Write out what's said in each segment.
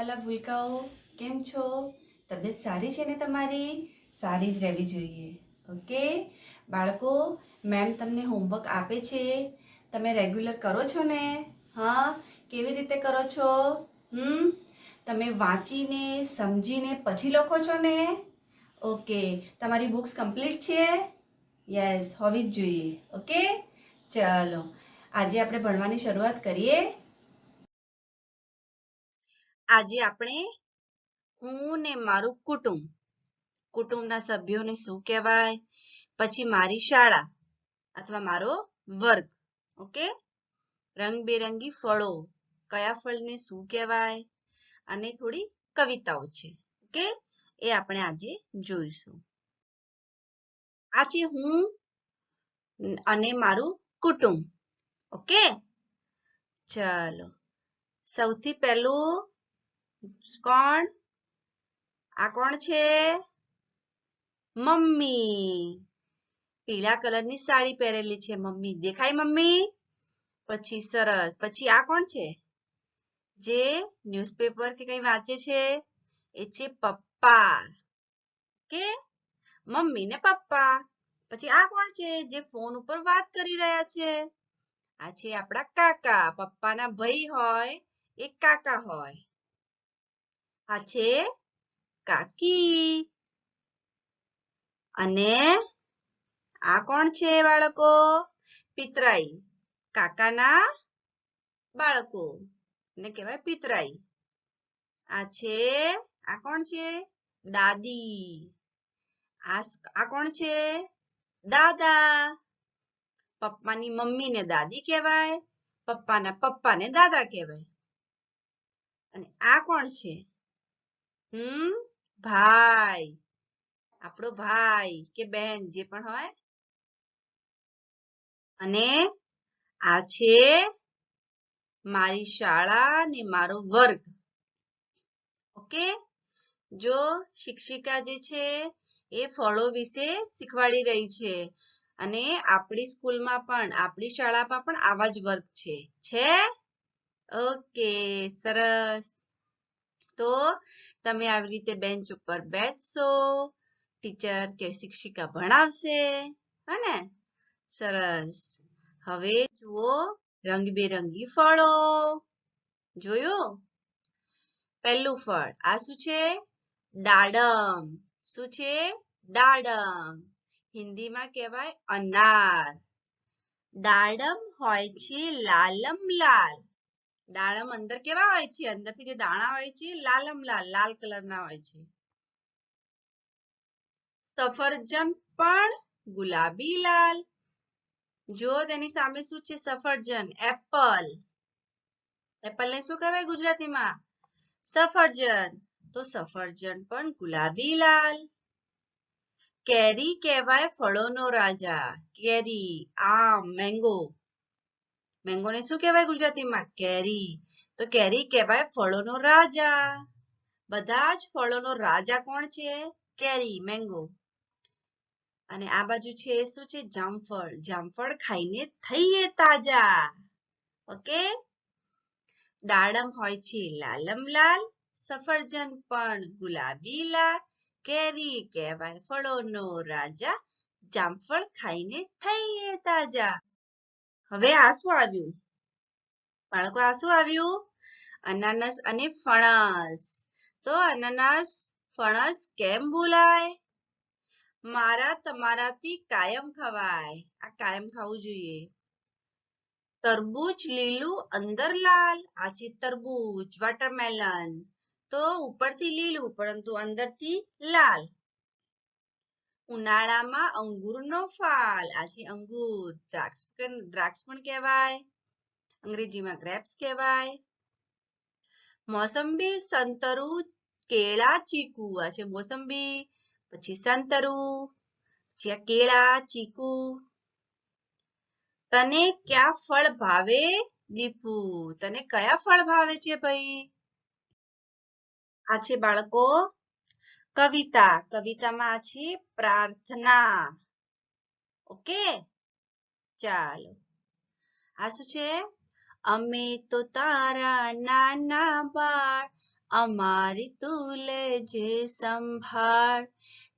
વાલા ભૂલકાઓ, કેમ છો? તબિયત સારી છે ને તમારી? સારી જ રહેવી જોઈએ. ઓકે બાળકો, મેમ તમને હોમવર્ક આપે છે, તમે રેગ્યુલર કરો છો ને? હા, કેવી રીતે કરો છો? તમે વાંચીને સમજીને પછી લખો છો ને? ઓકે, તમારી બુક્સ કમ્પ્લીટ છે? યસ, હોવી જ જોઈએ. ઓકે, ચલો આજે આપણે ભણવાની શરૂઆત કરીએ. આજે આપણે હું ને મારું કુટુંબના સભ્યોને શું કહેવાય, પછી મારી શાળા અથવા મારો વર્ગ, ઓકે, રંગબેરંગી ફળો, કયા ફળને શું કહેવાય, અને થોડી કવિતાઓ છે. ઓકે, એ આપણે આજે જોઈશું. આ છે હું અને મારું કુટુંબ. ઓકે, ચલો સૌથી પહેલું કોણ? આ કોણ છે? મમ્મી. પીળા કલરની સાડી પહેરેલી છે મમ્મી. દેખાય મમ્મી? પછી સરસ. પછી આ કોણ છે જે ન્યૂઝપેપર કે કંઈ વાંચે છે? એ છે પપ્પા. કે મમ્મી ને પપ્પા. પછી આ કોણ છે જે ફોન ઉપર વાત કરી રહ્યા છે? આ છે આપણા કાકા. પપ્પાના ભાઈ હોય એ કાકા હોય. આ છે કાકી. અને આ કોણ છે બાળકો? પિતરાઈ. કાકાના બાળકો ને કહેવાય પિતરાઈ. આ કોણ છે? દાદી. આ કોણ છે? દાદા. પપ્પાની મમ્મીને દાદી કહેવાય, પપ્પાના પપ્પાને દાદા કહેવાય. અને આ કોણ છે? ભાઈ. આપણો ભાઈ કે બહેન જે પણ હોય. અને આ છે મારી શાળા ને મારો વર્ગ. ઓકે, જો શિક્ષિકા જે છે એ ફળો વિશે શીખવાડી રહી છે. અને આપણી સ્કૂલમાં પણ, આપણી શાળામાં પણ આવા જ વર્ગ છે? ઓકે, સરસ. તો તમે આવી રીતે બેન્ચ ઉપર બેસશો, ટીચર કે શિક્ષિકા ભણાવશે, હે? સરસ. હવે જુઓ રંગબેરંગી ફળો. જોયું? પહેલું ફળ આ શું છે? દાડમ. શું છે? દાડમ. હિન્દીમાં કહેવાય અનાર. દાડમ હોય છે લાલમ લાલ. દાડમ અંદર કેવા હોય છે? અંદરથી જે દાણા હોય છે લાલમ લાલ કલરના હોય છે. સફરજન પણ ગુલાબી લાલ. જો તેની સામે શું છે? સફરજન, એપલ. એપલને શું કહેવાય ગુજરાતીમાં? સફરજન. તો સફરજન પણ ગુલાબી લાલ. કેરી કહેવાય ફળોનો રાજા. કેરી, આમ, મેંગો. મેંગોને શું કહેવાય ગુજરાતીમાં? કેરી. તો કેરી કહેવાય ફળોનો રાજા. બધા જ ફળોનો રાજા કોણ છે? કેરી, મેંગો. અને આ બાજુ છે શું છે? જામફળ. જામફળ ખાઈને થઈએ તાજા. ઓકે, દાડમ હોય છે લાલમ લાલ, સફરજન પણ ગુલાબી લાલ, કેરી કહેવાય ફળોનો રાજા, જામફળ ખાઈને થઈએ તાજા. હવે આ શું આવ્યું બાળકો? આ શું આવ્યું? અનાનસ અને ફણસ. તો અનાનસ, ફણસ કેમ બોલાય? મારા તમારાથી કાયમ ખવાય. આ કાયમ ખાવું જોઈએ. તરબૂચ લીલું અંદર લાલ. આ છે તરબૂચ, વોટરમેલન. તો ઉપરથી લીલું પરંતુ અંદરથી લાલ. ઉનાળામાં અંગૂરનો ફાલ. આ છે અંગૂર. દ્રાક્ષ પણ કહેવાય. અંગ્રેજીમાં ગ્રેપ્સ કહેવાય. મોસંબી, સંતરું, કેળા, ચીકુ. આ છે મોસંબી, પછી સંતરું, પછી કેળા, ચીકુ. તને ક્યાં ફળ ભાવે દીપુ? તને કયા ફળ ભાવે છે ભાઈ? આ છે બાળકો કવિતા. કવિતામાં આ છે પ્રાર્થના. ઓકે, ચાલો. આ શું છે? અમે તો તારા નાના બાળ, અમારી તું લેજે સંભાળ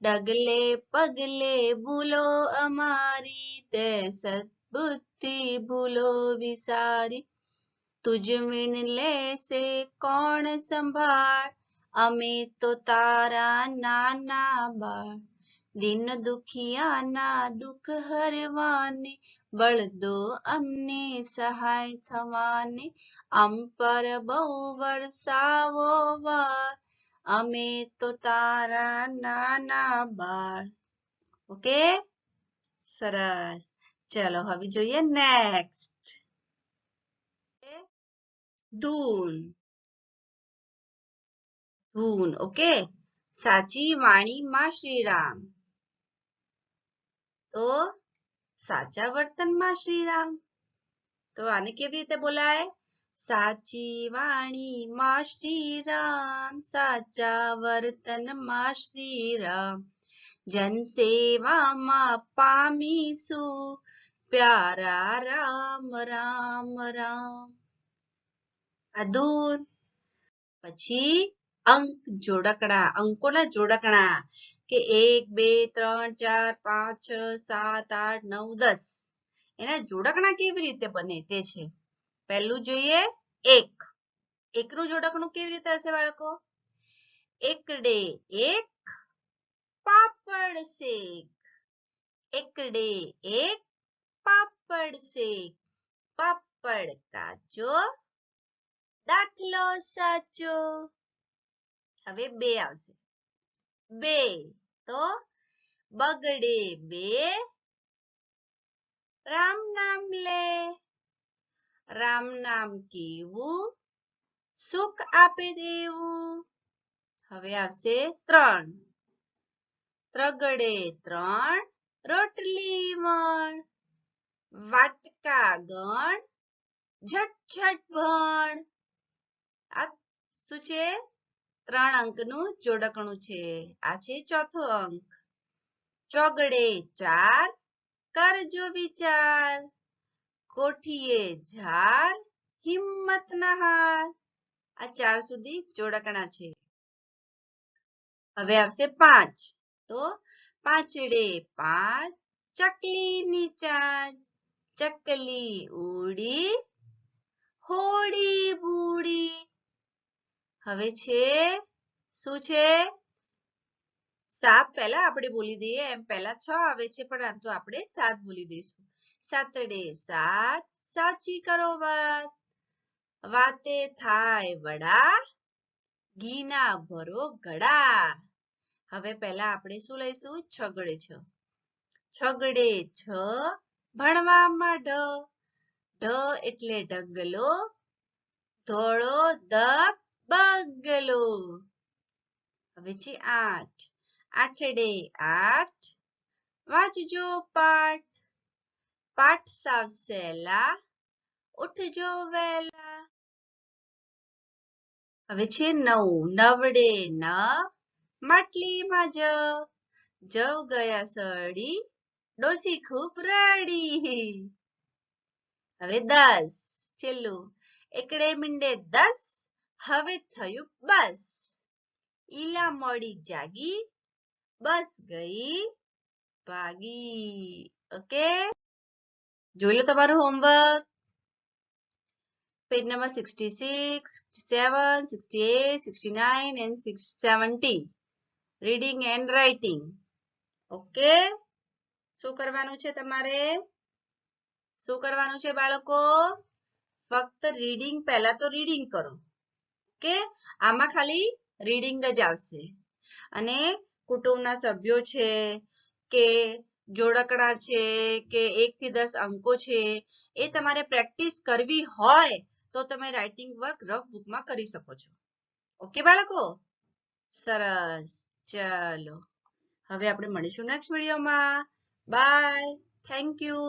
ડગલે પગલે ભૂલો અમારી તે સદબુદ્ધિ ભૂલો વિસારી તુજ વીણ લેશે કોણ સંભાળ અમે તો તારા નાના બાળ દિન દુખિયાના દુઃખ હરવાને બળ દો અમને સહાય થવાને અમ પર બહુ વરસાવો વાર અમે તો તારા નાના બાળ ઓકે સરસ ચલો હવે જોઈએ નેક્સ્ટ ધૂન ધૂન ઓકે સાચી વાણીમાં શ્રીરામ તો સાચા વર્તનમાં શ્રીરામ તો આને કેવી રીતે બોલાય સાચી વાણીમાં શ્રીરામ સાચા વર્તનમાં શ્રીરામ જન સેવામાં પામીશું પ્યારા રામ રામ રામ આ ધૂન પછી અંક જોડકણા અંકોના જોડકણા કે 1 2 3 4 5 6 7 8 9 10 એના જોડકણા કેવી રીતે બને તે છે પહેલું જોઈએ 1 એકનું જોડકણું કેવી રીતે હશે બાળકો એકડે એક પાપડ શેક એકડે એક પાપડ શેક પાપડ કાચો દાખલો સાચો હવે 2 આવશે 2 તો બગડે 2 રામ નામ લે રામ નામ કેવું સુખ આપે દેવું હવે આવશે 3 ત્રગડે 3 રોટલી વણ વાટકા ગણ ઝટ ઝટ ભણ આ શું છે 3 અંકનું જોડકણું છે આ છે ચોથો અંક ચોગડે 4 કરજો વિચાર કોઠીએ ઝાર હિંમત ના હાર આ 4 સુધી જોડકણા છે હવે આવશે 5 તો પાંચડે 5 ચકલીની ચાંચ ચકલી ઉડી હોડી બુડી હવે છે શું છે 7 પહેલા આપણે બોલી દઈએ એમ પહેલા 6 આવે છે પરંતુ આપણે 7 બોલી દઈશું સાતડે 7 સાચી કરો વાત વાતે થાય વડા ઘીના ભરો ઘડા હવે પહેલા આપણે શું લઈશું છગડે 6 છગડે 6 ભણવામાં ઢ એટલે ઢગલો ધોળો ધબ બગલો હવે છે 8 આઠડે 8 વાંચજો પાઠ પાઠ સાવ સહેલા ઉઠજો વહેલા હવે છે 9 નવડે 9 માટલીમાં જવ ગયા સડી ડોસી ખૂબ રડી હવે 10 છેલ્લું એકડે મીંડે 10 હવે થયું બસ ઈલા મોડી જાગી બસ ગઈ ભાગી ઓકે જોઈ લો તમારું homework page number 66 67 68 69 and 70 reading and writing okay શું કરવાનું છે તમારે શું કરવાનું છે બાળકો ફક્ત રીડિંગ પહેલા તો રીડિંગ કરો ઓકે આમાં ખાલી રીડિંગ જ આવશે અને કુટુંબના સભ્યો છે કે જોડકણા છે કે 1 થી 10 અંકો છે એ તમારે પ્રેક્ટિસ કરવી હોય તો તમે રાઇટિંગ વર્ક રફ બુકમાં કરી શકો છો ઓકે બાળકો સરસ ચલો હવે આપણે મળીશું નેક્સ્ટ વિડીયોમાં બાય થેન્ક યુ